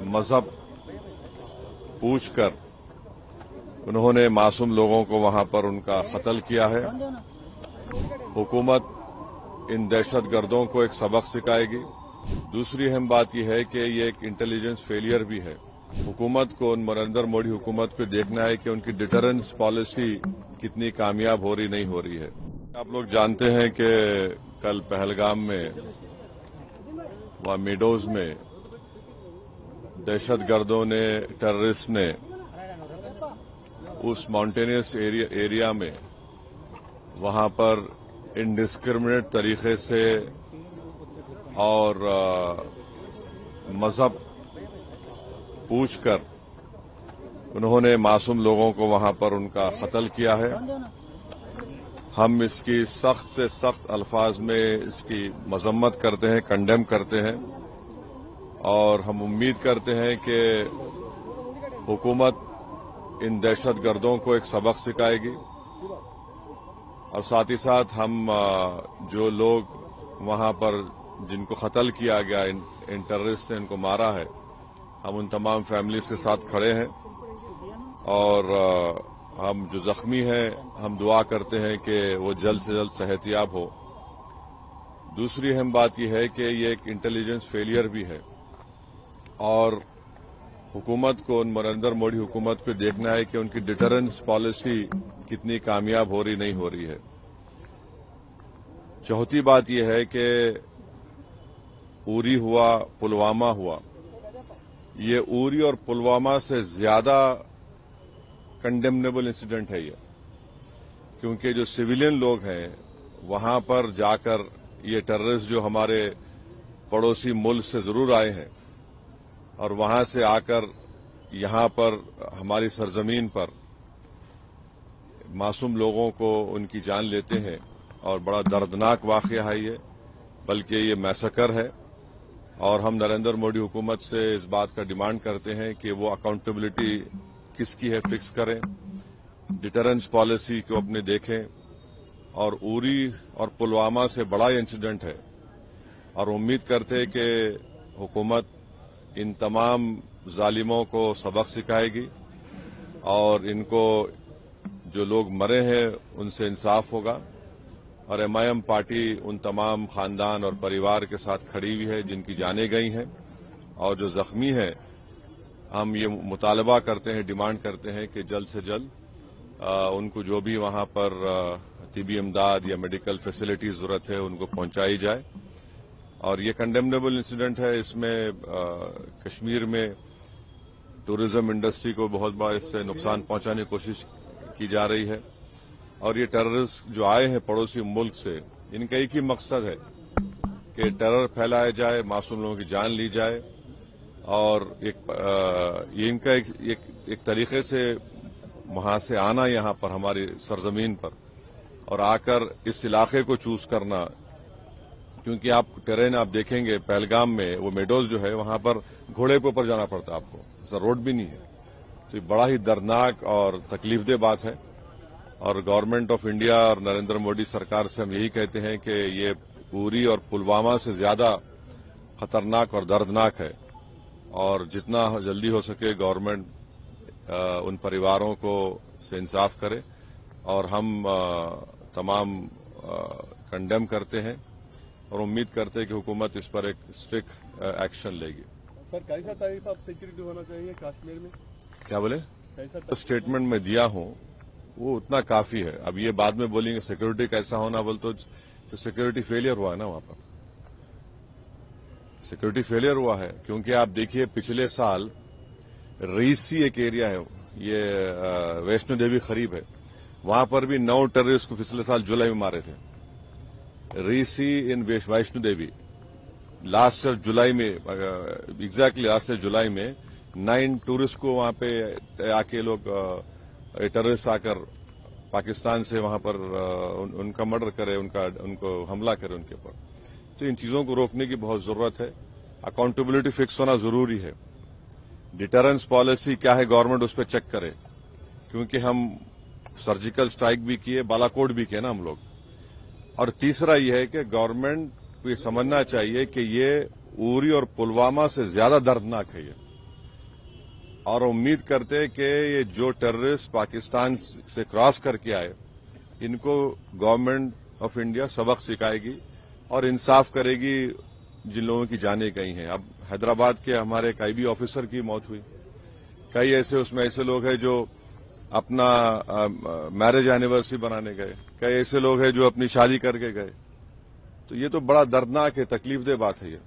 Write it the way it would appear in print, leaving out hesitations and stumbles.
मजहब पूछ कर उन्होंने मासूम लोगों को वहां पर उनका कत्ल किया है। हुकूमत इन दहशतगर्दों को एक सबक सिखाएगी। दूसरी अहम बात यह है कि ये एक इंटेलिजेंस फेलियर भी है। हुकूमत को, नरेंद्र मोदी हुकूमत को देखना है कि उनकी डिटरेंस पॉलिसी कितनी कामयाब हो रही नहीं हो रही है। आप लोग जानते हैं कि कल पहलगाम में, वहां मीडोज में दहशतगर्दों ने, टेररिस्ट ने उस माउंटेनियस एरिया में वहां पर इंडिस्क्रिमिनेट तरीके से और मजहब पूछकर उन्होंने मासूम लोगों को वहां पर उनका कत्ल किया है। हम इसकी सख्त से सख्त अल्फाज में इसकी मजम्मत करते हैं, कंडेम करते हैं और हम उम्मीद करते हैं कि हुकूमत इन दहशतगर्दों को एक सबक सिखाएगी और साथ ही साथ हम जो लोग वहां पर जिनको कत्ल किया गया, इन टेररिस्ट ने इनको मारा है, हम उन तमाम फैमिलीज के साथ खड़े हैं और हम जो जख्मी हैं हम दुआ करते हैं कि वो जल्द से जल्द सेहतियाब हो। दूसरी अहम बात यह है कि ये एक इंटेलिजेंस फेलियर भी है और हुकूमत को, नरेंद्र मोदी हुकूमत को देखना है कि उनकी डिटरेंस पॉलिसी कितनी कामयाब हो रही नहीं हो रही है। चौथी बात यह है कि उरी हुआ, पुलवामा हुआ, ये उरी और पुलवामा से ज्यादा कंडेमनेबल इंसिडेंट है ये, क्योंकि जो सिविलियन लोग हैं वहां पर जाकर ये टेररिस्ट जो हमारे पड़ोसी मुल्क से जरूर आए हैं और वहां से आकर यहां पर हमारी सरजमीन पर मासूम लोगों को उनकी जान लेते हैं और बड़ा दर्दनाक वाकया है ये, बल्कि ये मैसेकर है और हम नरेंद्र मोदी हुकूमत से इस बात का डिमांड करते हैं कि वो अकाउंटेबिलिटी किसकी है फिक्स करें, डिटरेंस पॉलिसी को अपने देखें और उरी और पुलवामा से बड़ा इंसिडेंट है और उम्मीद करते हैं कि हुकूमत इन तमाम जालिमों को सबक सिखाएगी और इनको जो लोग मरे हैं उनसे इंसाफ होगा और एमआईएम पार्टी उन तमाम खानदान और परिवार के साथ खड़ी हुई है जिनकी जानें गई हैं और जो जख्मी हैं। हम ये मुतालबा करते हैं, डिमांड करते हैं कि जल्द से जल्द उनको जो भी वहां पर तिबी इमदाद या मेडिकल फैसिलिटी जरूरत है उनको पहुंचाई जाए और ये कंडेमनेबल इंसिडेंट है। इसमें कश्मीर में टूरिज्म इंडस्ट्री को बहुत बड़ा इससे नुकसान पहुंचाने की कोशिश की जा रही है और ये टेररिस्ट जो आए हैं पड़ोसी मुल्क से, इनका एक ही मकसद है कि टेरर फैलाया जाए, मासूम लोगों की जान ली जाए और ये इनका एक तरीके से वहां से आना यहां पर हमारी सरजमीन पर और आकर इस इलाके को चूज करना, क्योंकि आप टेरेन आप देखेंगे पहलगाम में वो मेडोज जो है वहां पर घोड़े के ऊपर जाना पड़ता है आपको, ऐसा रोड भी नहीं है। तो ये बड़ा ही दर्दनाक और तकलीफदेह बात है और गवर्नमेंट ऑफ इंडिया और नरेंद्र मोदी सरकार से हम यही कहते हैं कि ये उरी और पुलवामा से ज्यादा खतरनाक और दर्दनाक है और जितना जल्दी हो सके गवर्नमेंट उन परिवारों को से इंसाफ करे और हम तमाम कंडेम करते हैं और उम्मीद करते हैं कि हुकूमत इस पर एक स्ट्रिक्ट एक्शन लेगी। सर, कैसा टाइप ऑफ सिक्योरिटी होना चाहिए कश्मीर में? क्या बोले? कैसा स्टेटमेंट में दिया हूं वो उतना काफी है। अब ये बाद में बोलेंगे सिक्योरिटी कैसा होना बोल, तो सिक्योरिटी फेलियर हुआ है ना वहां पर, सिक्योरिटी फेलियर हुआ है क्योंकि आप देखिए पिछले साल रीसी एक एरिया है, ये वैष्णो देवी करीब है, वहां पर भी 9 टेररिस्ट को पिछले साल जुलाई में मारे थे। रीसी इन वैष्णो देवी लास्ट ईयर जुलाई में, एग्जैक्टली लास्ट ईयर जुलाई में 9 टूरिस्ट को वहां पे आके लोग टेररिस्ट आकर पाकिस्तान से वहां पर उनका मर्डर करे, उनको हमला करे उनके ऊपर। तो इन चीजों को रोकने की बहुत जरूरत है, अकाउंटेबिलिटी फिक्स होना जरूरी है। डिटरेंस पॉलिसी क्या है गवर्नमेंट उस पर चेक करे, क्योंकि हम सर्जिकल स्ट्राइक भी किए, बालाकोट भी किए ना हम लोग। और तीसरा यह है कि गवर्नमेंट को ये समझना चाहिए कि ये उरी और पुलवामा से ज्यादा दर्दनाक है ये। اور امید کرتے ہیں کہ یہ جو ٹیررسٹ پاکستان سے کراس کر کے آئے ان کو گورنمنٹ آف انڈیا سبق سکھائے گی اور انصاف کرے گی جن لوگوں کی جانیں گئی ہیں. اب حیدرآباد کے ہمارے ایک IB آفیسر کی موت ہوئی. کئی ایسے لوگ ہیں جو اپنا میرج اینیورسری بنانے گئے. کئی ایسے لوگ ہیں جو اپنی شادی کر کے گئے. تو یہ تو بڑا دردناک ہے, تکلیف دہ بات ہے یہ.